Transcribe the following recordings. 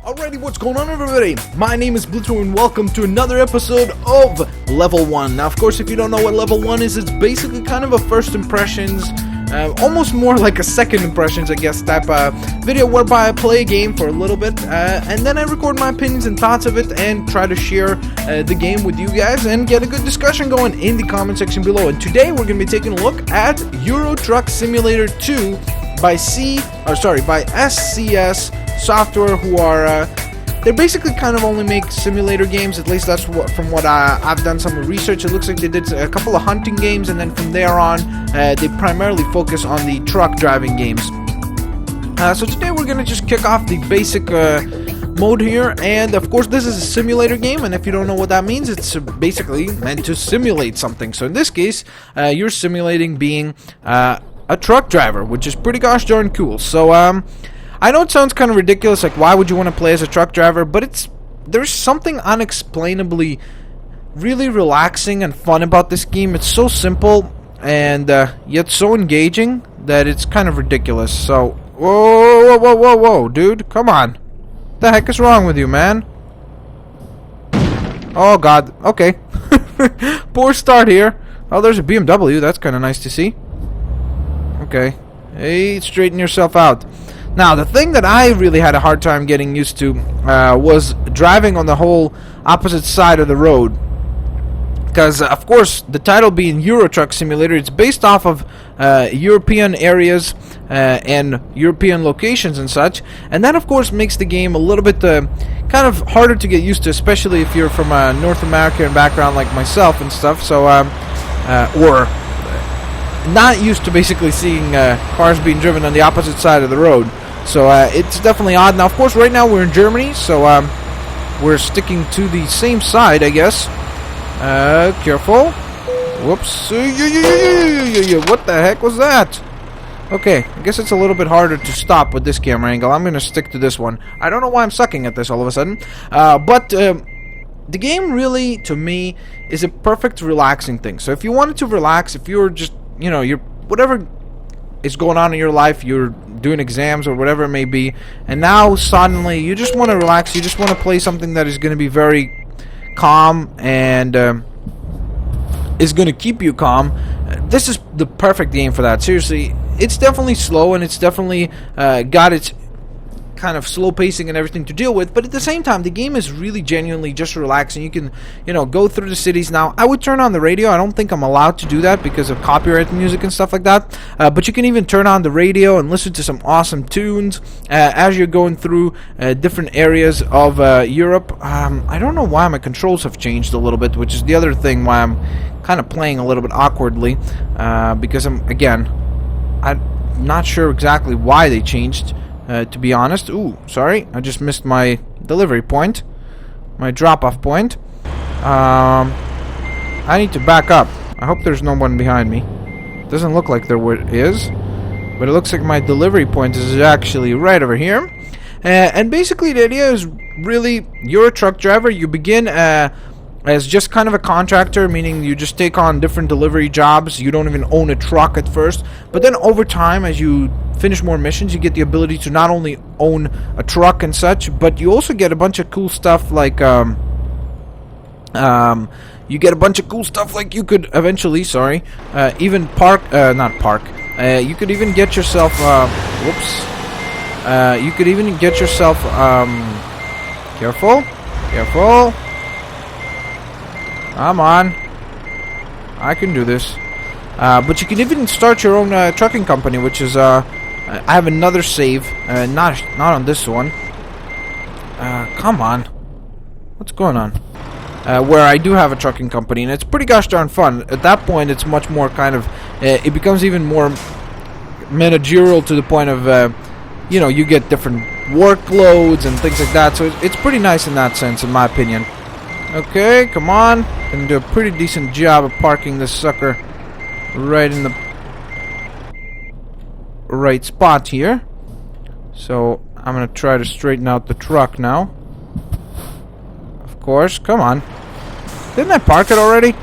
Alrighty, what's going on, everybody? My name is Blitzwinger and welcome to another episode of Level 1. Now, of course, if you don't know what Level 1 is, it's basically kind of a first impressions, almost more like a second impressions, I guess, type of video whereby I play a game for a little bit, and then I record my opinions and thoughts of it and try to share the game with you guys and get a good discussion going in the comment section below. And today we're going to be taking a look at Euro Truck Simulator 2 by SCS Software, who are they basically kind of only make simulator games. At least that's from what I've done some research. It looks like they did a couple of hunting games, and then from there on they primarily focus on the truck driving games. So today we're gonna just kick off the basic mode here, and of course this is a simulator game, and if you don't know what that means, it's basically meant to simulate something. So in this case you're simulating being a truck driver, which is pretty gosh darn cool. So I know it sounds kind of ridiculous, like why would you want to play as a truck driver, but there's something unexplainably really relaxing and fun about this game. It's so simple and yet so engaging that it's kind of ridiculous. So, whoa, dude, come on. What the heck is wrong with you, man? Oh god, okay. Poor start here. Oh, there's a BMW, that's kind of nice to see. Okay, hey, straighten yourself out. Now, the thing that I really had a hard time getting used to was driving on the whole opposite side of the road. Because, of course, the title being Euro Truck Simulator, it's based off of European areas and European locations and such. And that, of course, makes the game a little bit kind of harder to get used to, especially if you're from a North American background like myself and stuff. So, or not used to basically seeing cars being driven on the opposite side of the road. So it's definitely odd. Now, of course, right now we're in Germany, so we're sticking to the same side, I guess. Careful. Whoops. What the heck was that? Okay, I guess it's a little bit harder to stop with this camera angle. I'm going to stick to this one. I don't know why I'm sucking at this all of a sudden. But the game really, to me, is a perfect relaxing thing. So if you wanted to relax, if you're just, you know, you're whatever is going on in your life, you're doing exams or whatever it may be, and now suddenly you just want to relax, you just want to play something that is going to be very calm and is going to keep you calm, this is the perfect game for that. Seriously, it's definitely slow and it's definitely got its kind of slow pacing and everything to deal with, but at the same time the game is really genuinely just relaxing. You can, you know, go through the cities. Now, I would turn on the radio. I don't think I'm allowed to do that because of copyright music and stuff like that, but you can even turn on the radio and listen to some awesome tunes as you're going through different areas of Europe. I don't know why my controls have changed a little bit, which is the other thing why I'm kind of playing a little bit awkwardly, because I'm not sure exactly why they changed. To be honest. Ooh, sorry, I just missed my delivery point, my drop-off point. I need to back up. I hope there's no one behind me. Doesn't look like there is, but it looks like my delivery point is actually right over here. And basically the idea is really, you're a truck driver. You begin as just kind of a contractor, meaning you just take on different delivery jobs. You don't even own a truck at first, but then over time, as you finish more missions, you get the ability to not only own a truck and such, but you also get a bunch of cool stuff like you get a bunch of cool stuff like you could eventually, even you could even get yourself careful, come on, I can do this. But you can even start your own trucking company, which is I have another save, not on this one. Come on, what's going on? Where I do have a trucking company, and it's pretty gosh darn fun. At that point, it's much more kind of, it becomes even more managerial to the point of, you know, you get different workloads and things like that. So it's pretty nice in that sense, in my opinion. Okay, come on. Gonna do a pretty decent job of parking this sucker right in the right spot here. So I'm gonna try to straighten out the truck now. Of course, come on. Didn't I park it already?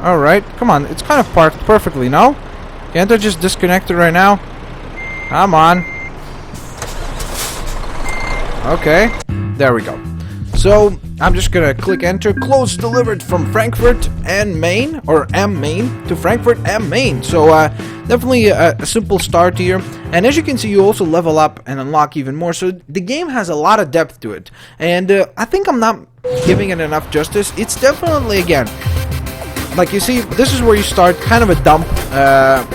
Alright, come on. It's kind of parked perfectly, no? Can't I just disconnect it right now? Come on. Okay, there we go. So I'm just gonna click enter. Clothes delivered from Frankfurt and Maine, or am Maine to Frankfurt am Maine. So definitely a simple start here. And as you can see, you also level up and unlock even more. So the game has a lot of depth to it, and I think I'm not giving it enough justice. It's definitely, again, like you see, this is where you start, kind of a dump,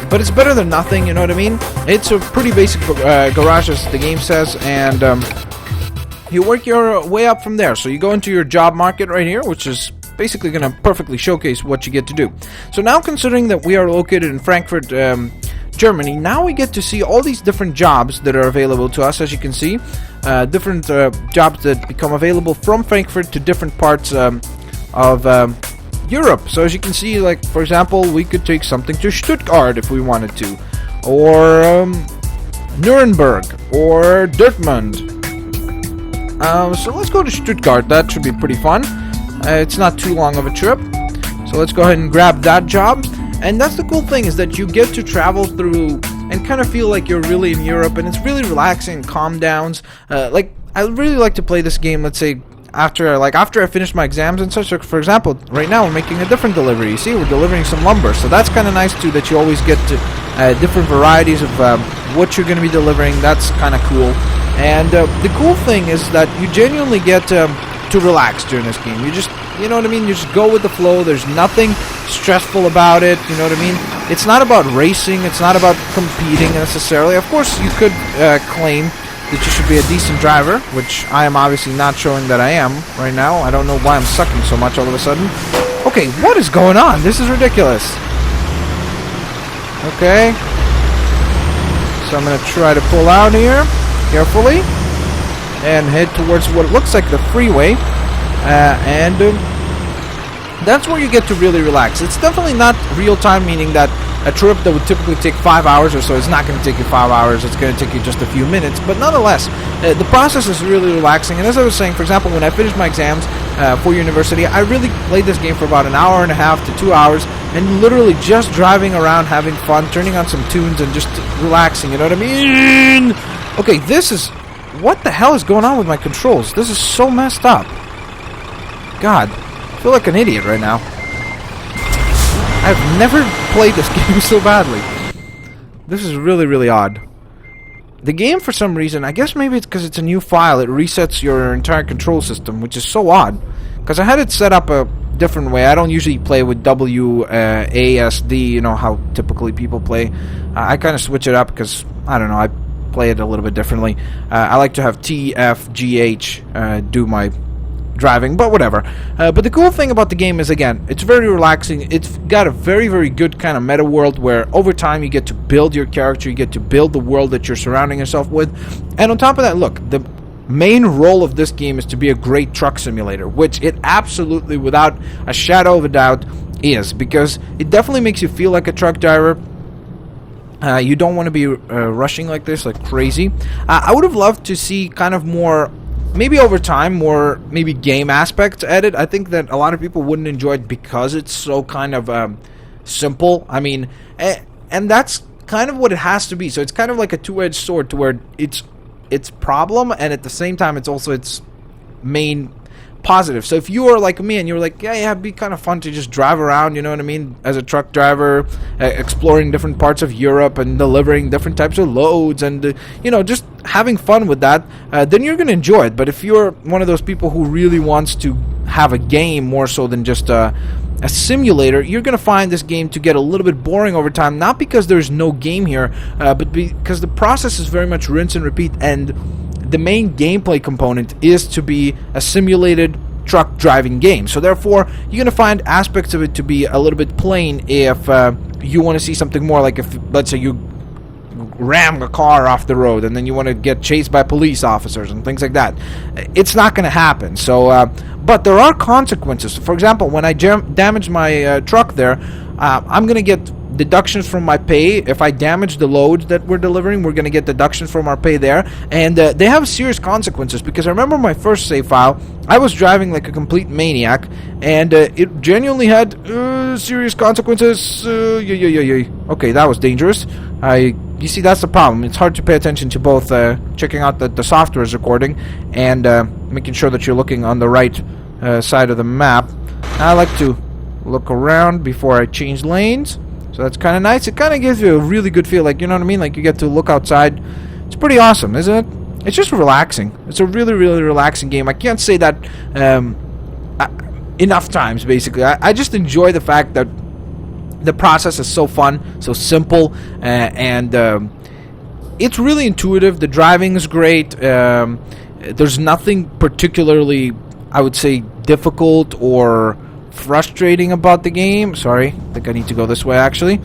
but it's better than nothing, you know what I mean? It's a pretty basic garage, as the game says, and you work your way up from there. So you go into your job market right here, which is basically going to perfectly showcase what you get to do. So now, considering that we are located in Frankfurt, Germany, now we get to see all these different jobs that are available to us, as you can see. Different jobs that become available from Frankfurt to different parts of Europe. So as you can see, like, for example, we could take something to Stuttgart if we wanted to, or Nuremberg, or Dortmund. So let's go to Stuttgart. That should be pretty fun. It's not too long of a trip, so let's go ahead and grab that job. And that's the cool thing, is that you get to travel through and kind of feel like you're really in Europe, and it's really relaxing, calm downs. Like, I really like to play this game, let's say, after I finish my exams and such. Like, for example, right now we're making a different delivery. You see, we're delivering some lumber, so that's kind of nice too, that you always get to different varieties of what you're going to be delivering. That's kind of cool. And the cool thing is that you genuinely get to relax during this game. You just, you know what I mean, you just go with the flow. There's nothing stressful about it, you know what I mean? It's not about racing, it's not about competing necessarily. Of course, you could claim that you should be a decent driver, which I am obviously not showing that I am right now. I don't know why I'm sucking so much all of a sudden. Okay, what is going on? This is ridiculous. Okay. So I'm going to try to pull out here carefully and head towards what looks like the freeway. That's where you get to really relax. It's definitely not real time, meaning that a trip that would typically take 5 hours or so is not going to take you 5 hours. It's going to take you just a few minutes. But nonetheless, the process is really relaxing. And as I was saying, for example, when I finished my exams for university, I really played this game for about an hour and a half to 2 hours, and literally just driving around, having fun, turning on some tunes, and just relaxing. You know what I mean? Okay, this is... What the hell is going on with my controls? This is so messed up. God, I feel like an idiot right now. I've never played this game so badly. This is really, really odd. The game, for some reason, I guess maybe it's because it's a new file, it resets your entire control system, which is so odd. Because I had it set up a different way. I don't usually play with WASD, you know how typically people play. I kind of switch it up because, I don't know, I play it a little bit differently. I like to have TFGH do my driving, but whatever. But the cool thing about the game is, again, it's very relaxing. It's got a very, very good kind of meta world where over time you get to build your character, you get to build the world that you're surrounding yourself with. And on top of that, look, the main role of this game is to be a great truck simulator, which it absolutely, without a shadow of a doubt, is, because it definitely makes you feel like a truck driver. You don't want to be rushing like this, like crazy. I would have loved to see kind of more, maybe over time, more maybe game aspects added. I think that a lot of people wouldn't enjoy it because it's so kind of simple. I mean, and that's kind of what it has to be. So it's kind of like a two-edged sword, to where it's problem, and at the same time it's also its main positive. So if you are like me and you're like, yeah, it'd be kind of fun to just drive around, you know what I mean, as a truck driver, exploring different parts of Europe and delivering different types of loads, and you know, just having fun with that, then you're gonna enjoy it. But if you're one of those people who really wants to have a game more so than just a simulator, you're gonna find this game to get a little bit boring over time. Not because there's no game here, but because the process is very much rinse and repeat, and the main gameplay component is to be a simulated truck driving game. So therefore, you're going to find aspects of it to be a little bit plain if you want to see something more, like if, let's say, you ram a car off the road and then you want to get chased by police officers and things like that. It's not going to happen. So, but there are consequences. For example, when I damage my truck there, I'm going to get deductions from my pay. If I damage the loads that we're delivering, we're going to get deductions from our pay there. And they have serious consequences, because I remember my first save file, I was driving like a complete maniac, and it genuinely had serious consequences. Okay, that was dangerous. You see, that's the problem. It's hard to pay attention to both checking out the software is recording and making sure that you're looking on the right side of the map. I like to look around before I change lanes. So that's kind of nice. It kind of gives you a really good feel, like, you know what I mean? Like, you get to look outside. It's pretty awesome, isn't it? It's just relaxing. It's a really, really relaxing game. I can't say that enough times, basically. I just enjoy the fact that the process is so fun, so simple, and it's really intuitive. The driving is great. There's nothing particularly, I would say, difficult or frustrating about the game. Sorry, I think I need to go this way, actually.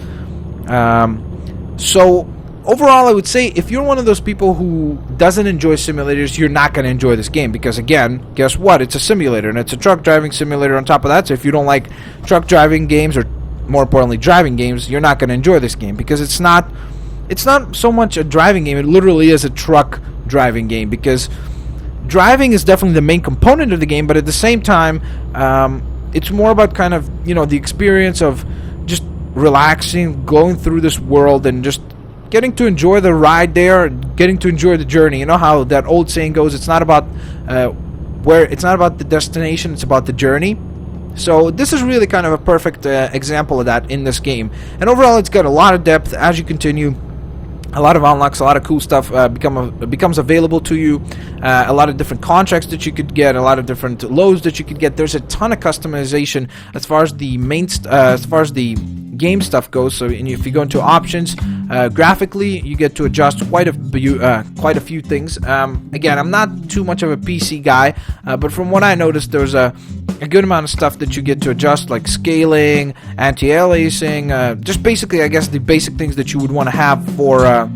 So overall, I would say if you're one of those people who doesn't enjoy simulators, you're not going to enjoy this game, because again, guess what? It's a simulator, and it's a truck driving simulator on top of that. So if you don't like truck driving games, or more importantly driving games, you're not going to enjoy this game, because it's not so much a driving game. It literally is a truck driving game, because driving is definitely the main component of the game, but at the same time, it's more about kind of, you know, the experience of just relaxing, going through this world, and just getting to enjoy the ride there, getting to enjoy the journey. You know how that old saying goes, it's not about it's not about the destination, it's about the journey. So this is really kind of a perfect example of that in this game. And overall, it's got a lot of depth as you continue. A lot of unlocks, a lot of cool stuff becomes available to you. A lot of different contracts that you could get, a lot of different loads that you could get. There's a ton of customization as far as the game stuff goes. So if you go into options, graphically, you get to adjust quite a few things. Again, I'm not too much of a PC guy, but from what I noticed, there's a good amount of stuff that you get to adjust, like scaling, anti-aliasing, just basically, I guess, the basic things that you would want to have for a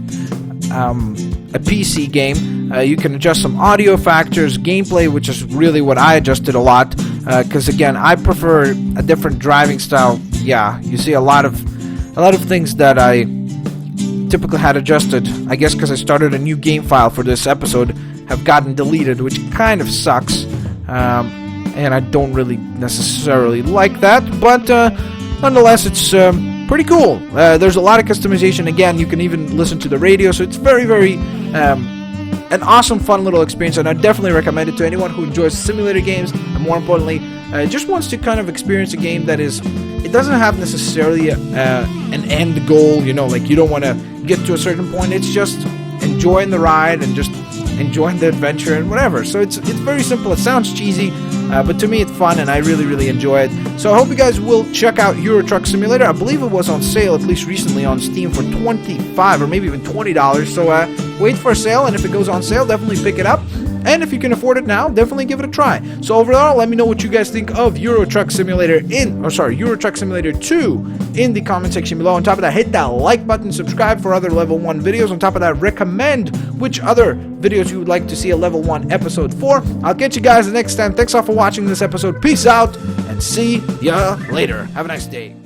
PC game. You can adjust some audio factors, gameplay, which is really what I adjusted a lot, because again, I prefer a different driving style. Yeah, you see a lot of things that I typically had adjusted, I guess because I started a new game file for this episode, have gotten deleted, which kind of sucks. And I don't really necessarily like that, but nonetheless, it's pretty cool. There's a lot of customization. Again, you can even listen to the radio, so it's very, very an awesome, fun little experience, and I definitely recommend it to anyone who enjoys simulator games, and more importantly, just wants to kind of experience a game that it doesn't have necessarily an end goal, you know, like you don't want to get to a certain point. It's just enjoying the ride and just enjoying the adventure and whatever. So it's very simple. It sounds cheesy, but to me it's fun, and I really, really enjoy it. So I hope you guys will check out Euro Truck Simulator. I believe it was on sale, at least recently, on Steam for $25 or maybe even $20. So wait for a sale, and if it goes on sale, definitely pick it up. And if you can afford it now, definitely give it a try. So overall, let me know what you guys think of Euro Truck Simulator Euro Truck Simulator 2 in the comment section below. On top of that, hit that like button, subscribe for other level 1 videos. On top of that, recommend which other videos you would like to see a level 1 episode for. I'll get you guys the next time. Thanks all for watching this episode. Peace out, and see ya later. Have a nice day.